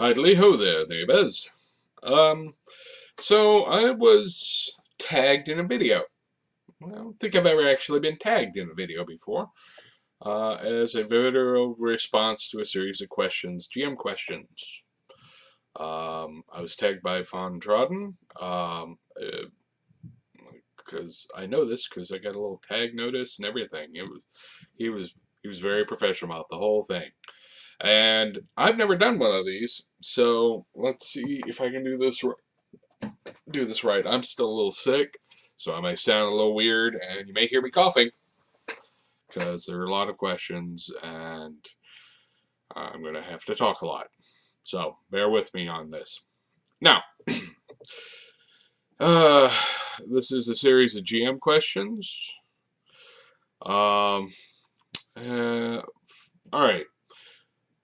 Idly ho there, neighbors. Um, so I was tagged in a video. I don't think I've ever actually been tagged in a video before. As a video response to a series of questions, GM questions. I was tagged by Von Trodden, because I know this because I got a little tag notice and everything. He was he was very professional about the whole thing. And I've never done one of these, so let's see if I can do this right. I'm still a little sick, so I may sound a little weird, and you may hear me coughing because there are a lot of questions, and I'm going to have to talk a lot. So bear with me on this. Now, uh, this is a series of GM questions. All right.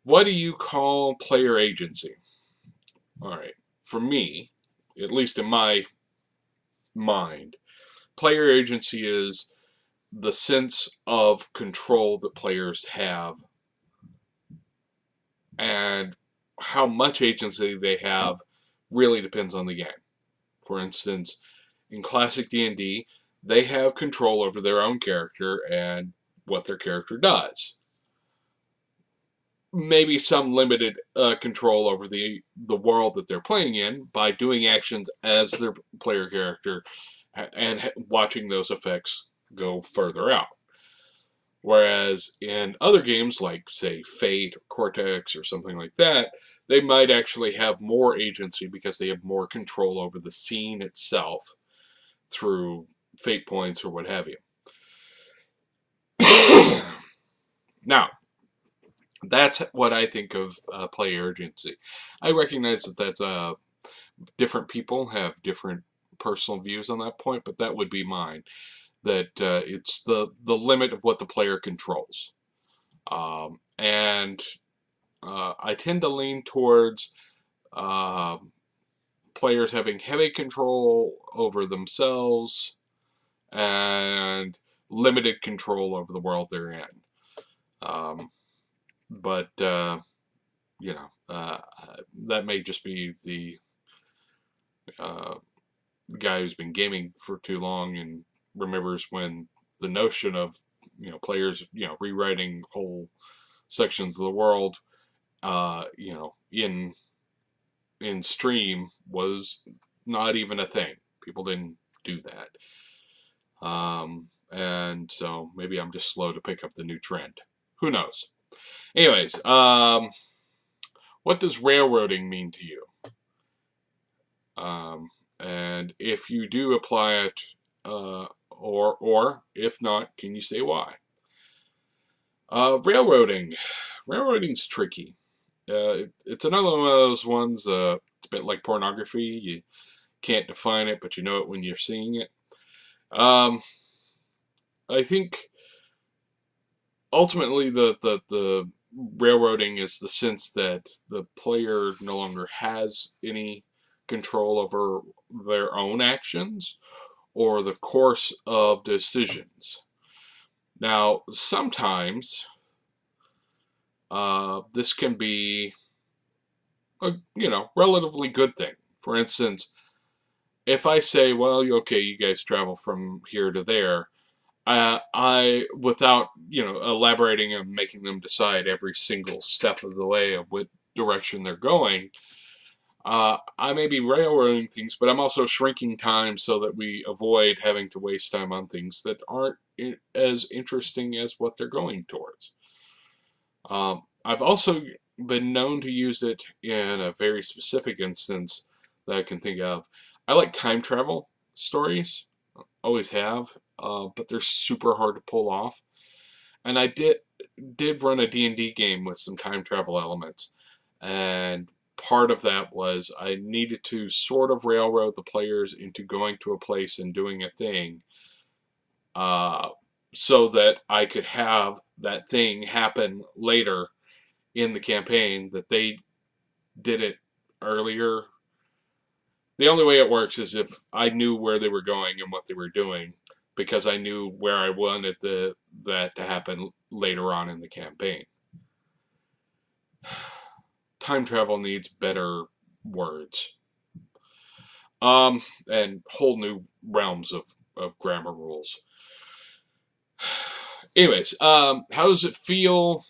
What do you call player agency? All right. For me, at least in my mind, player agency is the sense of control that players have and how much agency they have really depends on the game. For instance, in classic D&D, they have control over their own character and what their character does. Maybe some limited control over the world that they're playing in by doing actions as their player character and watching those effects go further out. Whereas in other games like, say, Fate or Cortex or something like that, they might actually have more agency because they have more control over the scene itself through fate points or what have you. Now, that's what I think of player agency. I recognize that that's different people have different personal views on that point, but that would be mine. That it's the limit of what the player controls. And I tend to lean towards players having heavy control over themselves and limited control over the world they're in. But that may just be the guy who's been gaming for too long and remembers when the notion of players rewriting whole sections of the world in stream was not even a thing. People didn't do that. And so maybe I'm just slow to pick up the new trend. Who knows? Anyways, what does railroading mean to you? And if you do apply it, or if not, can you say why? Railroading's tricky. It's another one of those ones. It's a bit like pornography. You can't define it, but you know it when you're seeing it. I think ultimately the railroading is the sense that the player no longer has any control over their own actions or the course of decisions. Now, sometimes this can be a relatively good thing. For instance, if I say, well, okay, you guys travel from here to there, I without elaborating and making them decide every single step of the way of what direction they're going, I may be railroading things, but I'm also shrinking time so that we avoid having to waste time on things that aren't as interesting as what they're going towards. I've also been known to use it in a very specific instance that I can think of. I like time travel stories, always have, but they're super hard to pull off. And I did run a D&D game with some time travel elements, and part of that was I needed to sort of railroad the players into going to a place and doing a thing, so that I could have that thing happen later in the campaign, that they did it earlier. The only way it works is if I knew where they were going and what they were doing, because I knew where I wanted that to happen later on in the campaign. time travel needs better words. And whole new realms of grammar rules. Anyways, how does it feel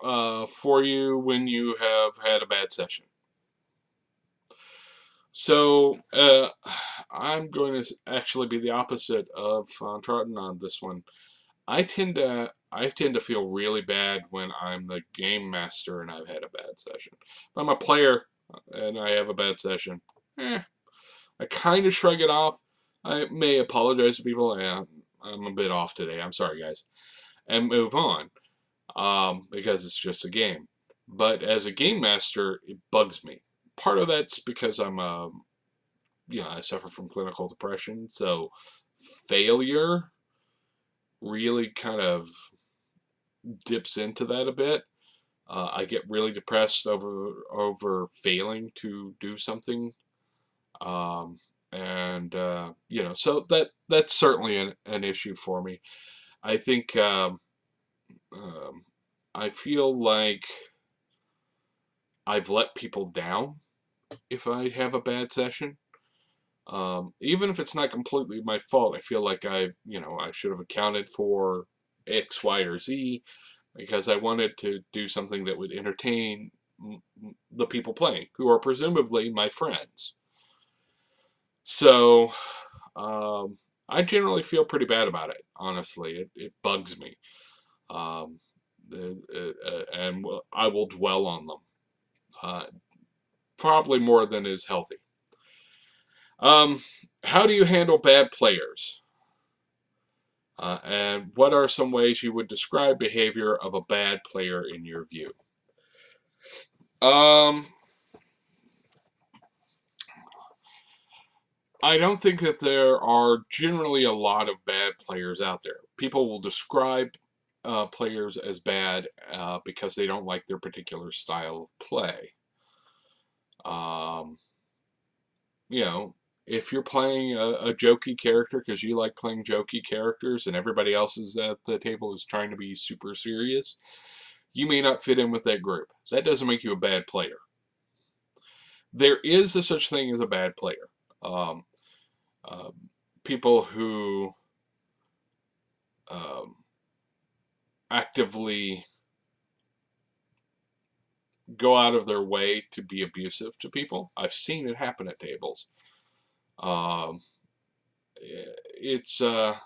for you when you have had a bad session? So, I'm going to actually be the opposite of Trotton on this one. I tend to feel really bad when I'm the game master and I've had a bad session. If I'm a player and I have a bad session, I kind of shrug it off. I may apologize to people. I'm a bit off today. I'm sorry, guys, and move on because it's just a game. But as a game master, it bugs me. Part of that's because I suffer from clinical depression, so failure really kind of dips into that a bit. I get really depressed over failing to do something, and so that's certainly an issue for me. I think I feel like I've let people down if I have a bad session. Even if it's not completely my fault, I feel like I should have accounted for X, Y, or Z because I wanted to do something that would entertain the people playing, who are presumably my friends. So, I generally feel pretty bad about it, honestly. It bugs me. Um, and I will dwell on them. Probably more than is healthy. How do you handle bad players? And what are some ways you would describe behavior of a bad player in your view? I don't think that there are generally a lot of bad players out there. People will describe players as bad because they don't like their particular style of play. You know, if you're playing a jokey character because you like playing jokey characters and everybody else is at the table is trying to be super serious, you may not fit in with that group. That doesn't make you a bad player. There is a such thing as a bad player. Um, People who um, actively go out of their way to be abusive to people. I've seen it happen at tables. Um, it's I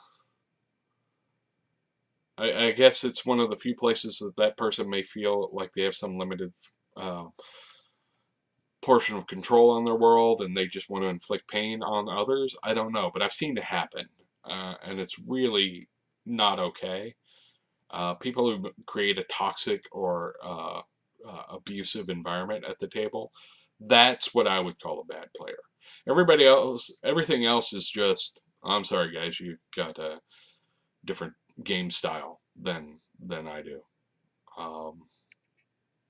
guess it's one of the few places that person may feel like they have some limited portion of control on their world and they just want to inflict pain on others. I don't know, but I've seen it happen, and it's really not okay. People who create a toxic or abusive environment at the table, that's what I would call a bad player. Everything else is just, I'm sorry guys, you've got a different game style than I do. Um,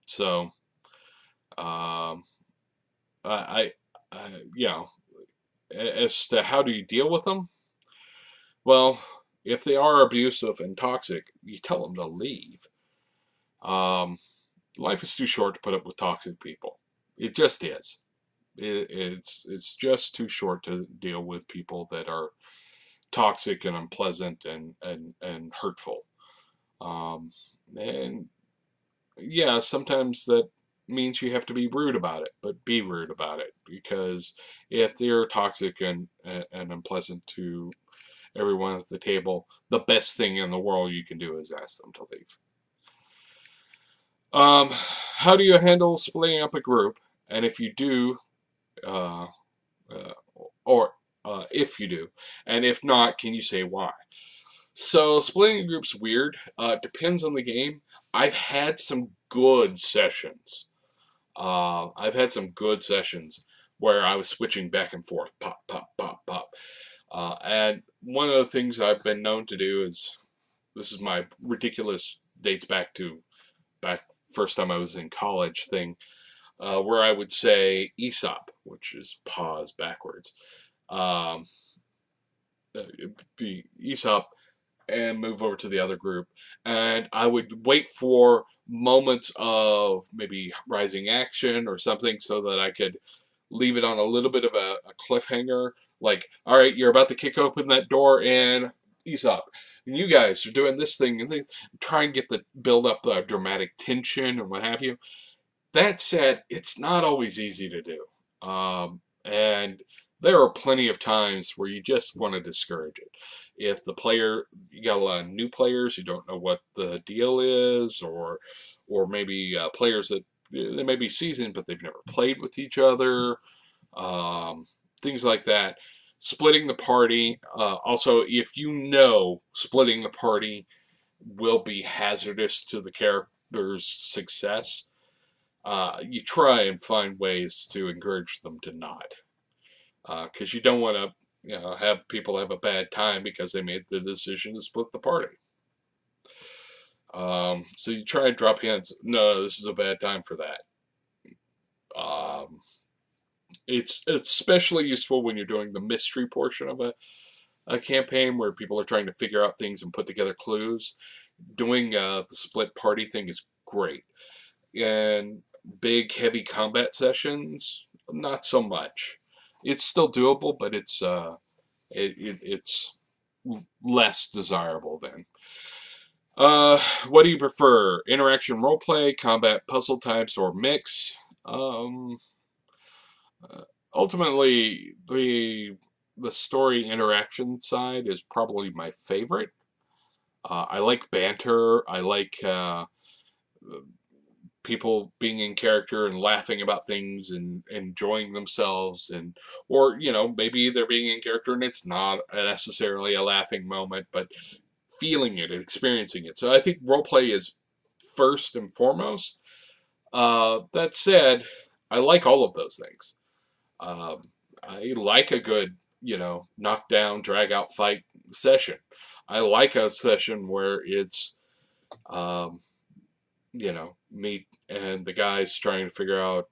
so um, I as to how do you deal with them? Well, if they are abusive and toxic, you tell them to leave. Um, Life is too short to put up with toxic people. It just is. It's just too short to deal with people that are toxic and unpleasant and hurtful. And yeah, sometimes that means you have to be rude about it, but be rude about it because if they're toxic and unpleasant to everyone at the table, the best thing in the world you can do is ask them to leave. How do you handle splitting up a group? And if you do, uh, or if you do, and if not, can you say why? So splitting a group's weird. Depends on the game. I've had some good sessions. I've had some good sessions where I was switching back and forth, pop, pop, pop, pop. And one of the things I've been known to do is, this is my ridiculous, dates back first time I was in college thing, where I would say ESOP, which is pause backwards. Um, be ESOP and move over to the other group. And I would wait for moments of maybe rising action or something so that I could leave it on a little bit of a cliffhanger. Like, all right, you're about to kick open that door and ease up. And you guys are doing this thing and they try and get the build up the dramatic tension and what have you. That said, it's not always easy to do. And there are plenty of times where you just want to discourage it. If the player, you got a lot of new players who don't know what the deal is, or maybe players that they may be seasoned but they've never played with each other, um, things like that. Splitting the party. Also, if you know splitting the party will be hazardous to the character's success, you try and find ways to encourage them to not, because you don't want to, have people have a bad time because they made the decision to split the party. So you try and drop hints. No, this is a bad time for that. Um, it's especially useful when you're doing the mystery portion of a campaign where people are trying to figure out things and put together clues. Doing the split party thing is great. And big heavy combat sessions, not so much. It's still doable, but it's less desirable then. What do you prefer? Interaction roleplay, combat puzzle types, or mix? Um, Ultimately, the story interaction side is probably my favorite. I like banter. I like people being in character and laughing about things and enjoying themselves, and or maybe they're being in character and it's not necessarily a laughing moment, but feeling it and experiencing it. So I think roleplay is first and foremost. That said, I like all of those things. I like a good knockdown drag out fight session. I like a session where it's um, me and the guys trying to figure out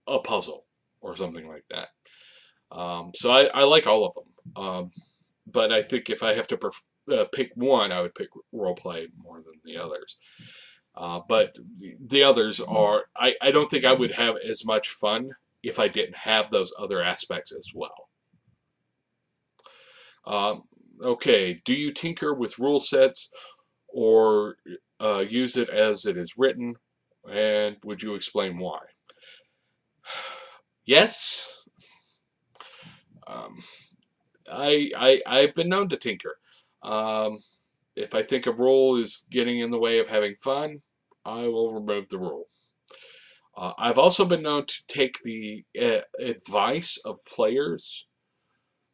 a puzzle or something like that. So I like all of them. But I think if I have to pick one, I would pick roleplay more than the others. But the others are, I don't think I would have as much fun if I didn't have those other aspects as well. Okay, do you tinker with rule sets or use it as it is written? And would you explain why? Yes. Um, I've been known to tinker. Um, if I think a rule is getting in the way of having fun, I will remove the rule. I've also been known to take the advice of players,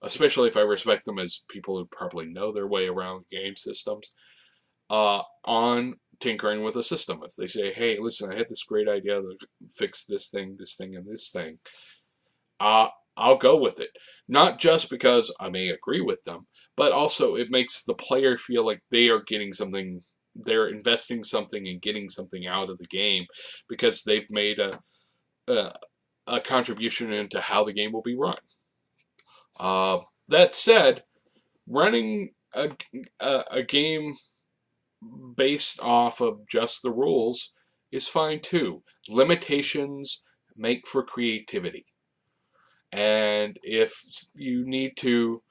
especially if I respect them as people who probably know their way around game systems, on tinkering with a system. If they say, hey, listen, I had this great idea to fix this thing, and this thing, I'll go with it. Not just because I may agree with them, but also it makes the player feel like they are getting something, they're investing something and getting something out of the game because they've made a contribution into how the game will be run. That said, running a game based off of just the rules is fine too. Limitations make for creativity. And if you need to,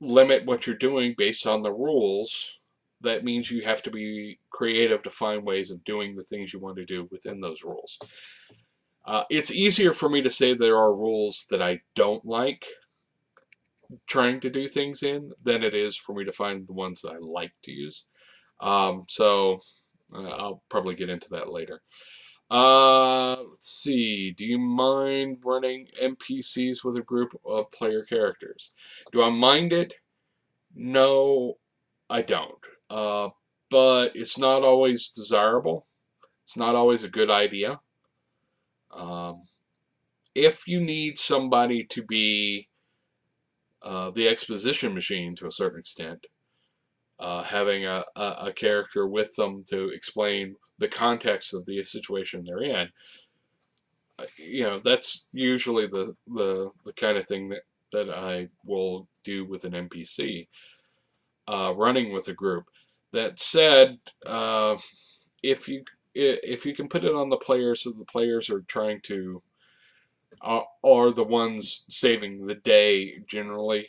limit what you're doing based on the rules, that means you have to be creative to find ways of doing the things you want to do within those rules. It's easier for me to say there are rules that I don't like trying to do things in than it is for me to find the ones that I like to use. So I'll probably get into that later. Let's see. Do you mind running NPCs with a group of player characters? Do I mind it? No, I don't. But it's not always desirable. It's not always a good idea. If you need somebody to be the exposition machine to a certain extent, having a character with them to explain the context of the situation they're in, that's usually the kind of thing that I will do with an NPC. Running with a group. That said, if you can put it on the players, so the players are trying to are the ones saving the day generally,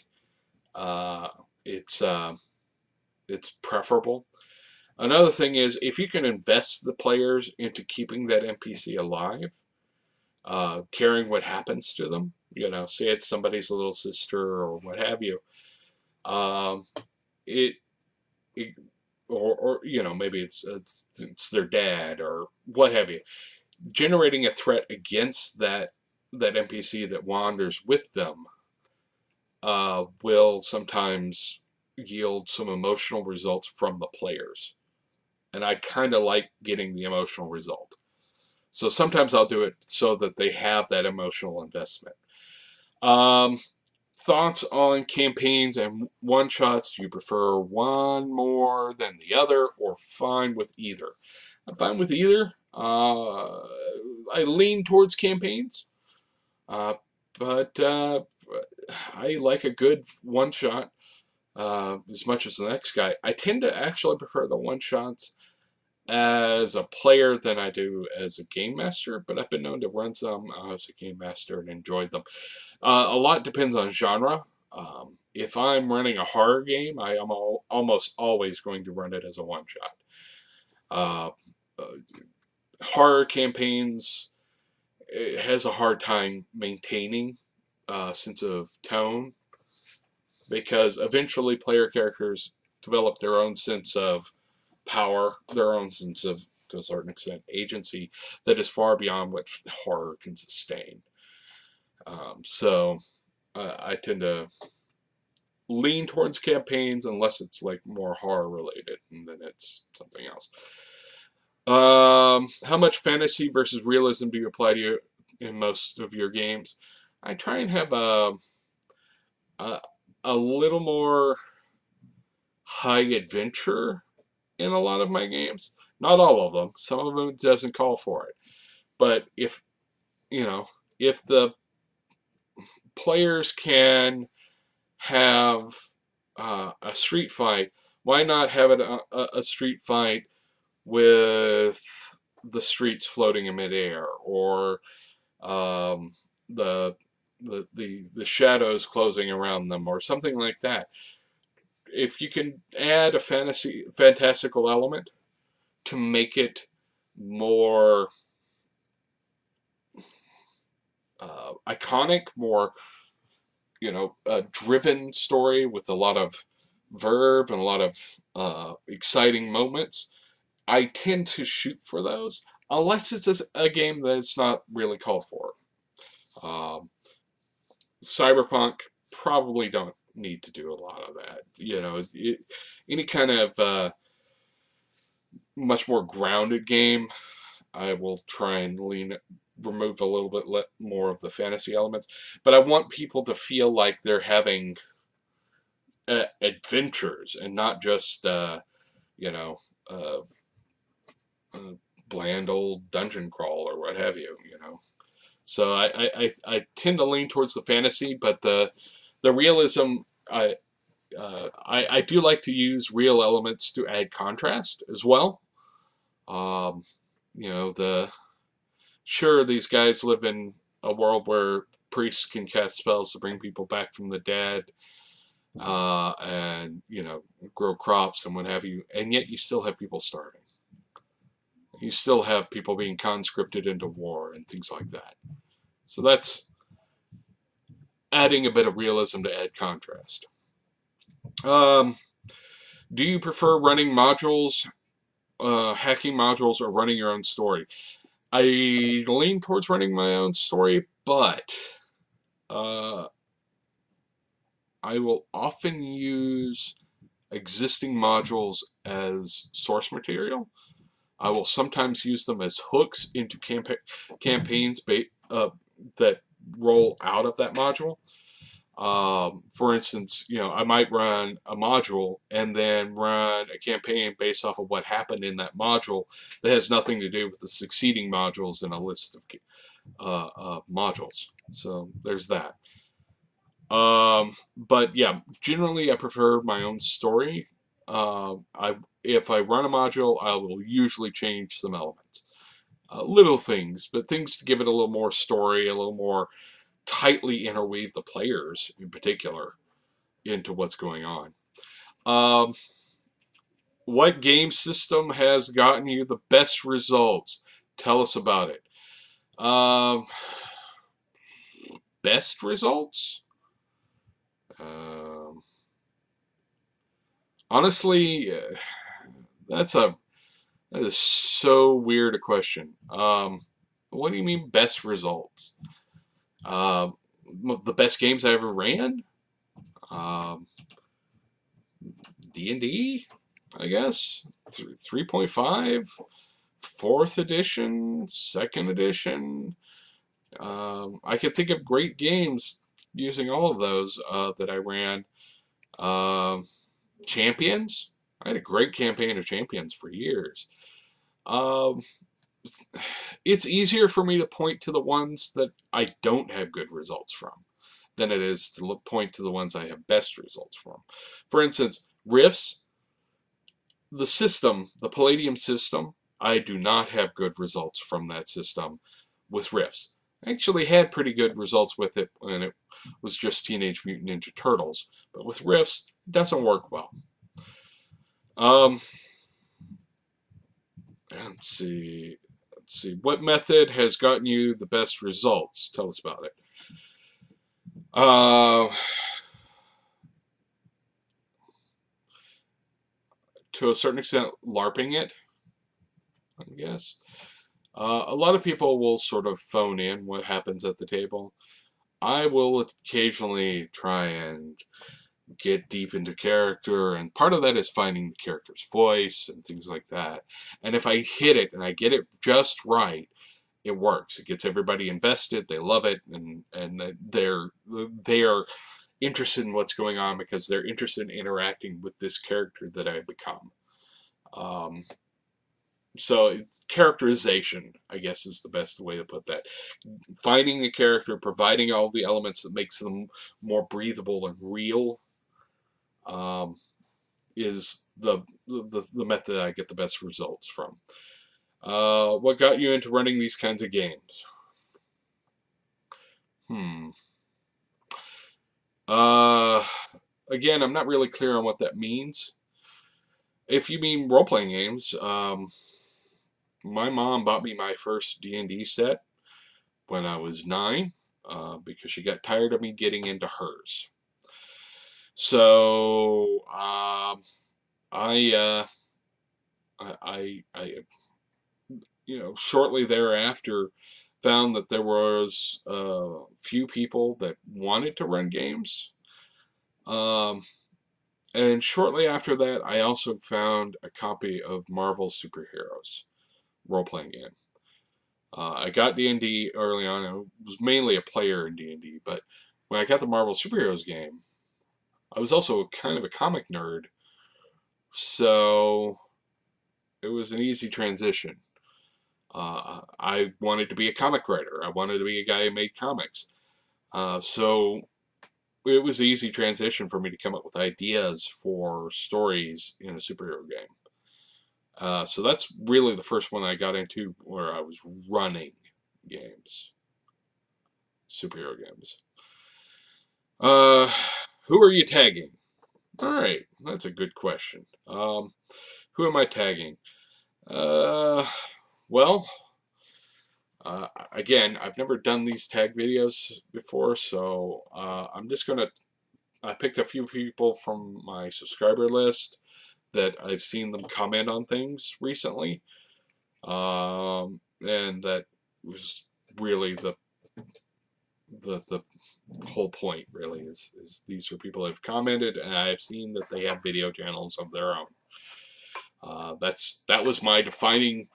uh, it's it's preferable. Another thing is if you can invest the players into keeping that NPC alive, caring what happens to them. You know, say it's somebody's little sister or what have you. Um, it, it or you know maybe it's their dad or what have you. Generating a threat against that NPC that wanders with them will sometimes yield some emotional results from the players, and I kind of like getting the emotional result. So sometimes I'll do it so that they have that emotional investment. Um, Thoughts on campaigns and one shots? Do you prefer one more than the other, or fine with either? I'm fine with either. I lean towards campaigns, uh, but I like a good one shot as much as the next guy. I tend to actually prefer the one shots as a player than I do as a game master, but I've been known to run some as a game master and enjoyed them. A lot depends on genre. If I'm running a horror game, I am almost always going to run it as a one shot. Uh, uh, Horror campaigns, it has a hard time maintaining a sense of tone because eventually player characters develop their own sense of power, their own sense of, to a certain extent, agency that is far beyond what horror can sustain. So I tend to lean towards campaigns unless it's like more horror related, and then it's something else. How much fantasy versus realism do you apply to you in most of your games? I try and have a, a little more high adventure in a lot of my games. Not all of them. Some of them doesn't call for it. But if you know, if the players can have a street fight, why not have it a street fight with the streets floating in midair, or um, the, the shadows closing around them, or something like that? If you can add a fantastical element to make it more iconic, more a driven story with a lot of verve and a lot of exciting moments, I tend to shoot for those, unless it's a game that's not really called for. Um, Cyberpunk probably don't need to do a lot of that. Any kind of much more grounded game, I will try and remove a little bit more of the fantasy elements. But I want people to feel like they're having adventures and not just you know uh, bland old dungeon crawl or what have you. So I tend to lean towards the fantasy, but the realism, I do like to use real elements to add contrast as well. Um, sure, these guys live in a world where priests can cast spells to bring people back from the dead, and grow crops and what have you, and yet you still have people starving. You still have people being conscripted into war and things like that. So that's adding a bit of realism to add contrast. Do you prefer running modules, hacking modules, or running your own story? I lean towards running my own story, but I will often use existing modules as source material. I will sometimes use them as hooks into campaigns that roll out of that module. For instance, I might run a module and then run a campaign based off of what happened in that module that has nothing to do with the succeeding modules in a list of modules. So there's that. But yeah, generally I prefer my own story. if I run a module, I will usually change some elements. Little things, but things to give it a little more story, a little more tightly interweave the players in particular into what's going on. What game system has gotten you the best results? Tell us about it. Best results? Honestly, that is so weird a question. What do you mean best results? The best games I ever ran? D&D, I guess. 3.5, 4th edition, 2nd edition. I could think of great games using all of those that I ran. Champions. I had a great campaign of Champions for years. It's easier for me to point to the ones that I don't have good results from than it is to point to the ones I have best results from. For instance, Rifts, the system, the Palladium system, I do not have good results from that system with Rifts. I actually had pretty good results with it when it was just Teenage Mutant Ninja Turtles, but with Rifts, it doesn't work well. Let's see. What method has gotten you the best results? Tell us about it. To a certain extent, LARPing it, I guess. A lot of people will sort of phone in what happens at the table. I will occasionally try and get deep into character, and part of that is finding the character's voice and things like that. And if I hit it and I get it just right, it works. It gets everybody invested. They love it, and they are interested in what's going on because they're interested in interacting with this character that I become. So characterization, I guess, is the best way to put that. Finding the character, providing all the elements that makes them more breathable and real, is the method I get the best results from. What got you into running these kinds of games? Again, I'm not really clear on what that means. If you mean role-playing games, my mom bought me my first D&D set when I was 9 because she got tired of me getting into hers. So I shortly thereafter found that there was a few people that wanted to run games. And shortly after that, I also found a copy of Marvel Superheroes role-playing game. I got D&D early on. I was mainly a player in D&D, but when I got the Marvel Superheroes game, I was also kind of a comic nerd, so it was an easy transition. I wanted to be a comic writer. I wanted to be a guy who made comics. So it was an easy transition for me to come up with ideas for stories in a superhero game. So that's really the first one I got into where I was running games. Superhero games. Who are you tagging? Alright, that's a good question. Who am I tagging? Well, again, I've never done these tag videos before, so I'm just going to... I picked a few people from my subscriber list that I've seen them comment on things recently, and that was really the whole point. Really, is these are people that have commented, and I've seen that they have video channels of their own. That was my defining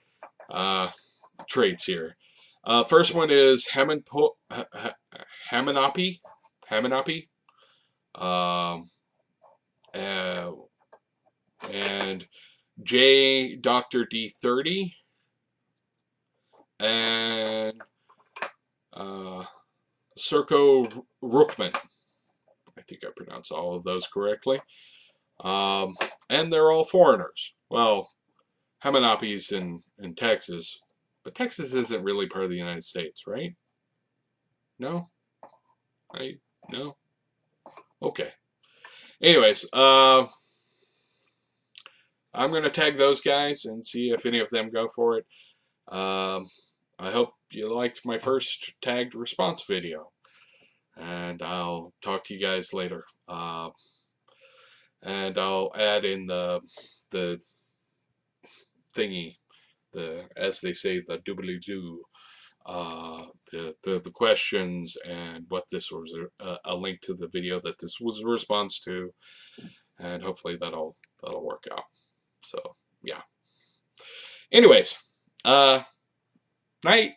traits here. First one is Hamenopi. And J Dr. D30 and Sirko Rückmann. I think I pronounced all of those correctly. And they're all foreigners. well, Hamenopi's in Texas, but Texas isn't really part of the United States, right? No? No? Okay. Anyways, I'm going to tag those guys and see if any of them go for it. I hope you liked my first tagged response video. And I'll talk to you guys later. And I'll add in the thingy, as they say, the doobly-doo, the questions, and what this was, a link to the video that this was a response to, and hopefully that'll work out. So yeah. Anyways, night.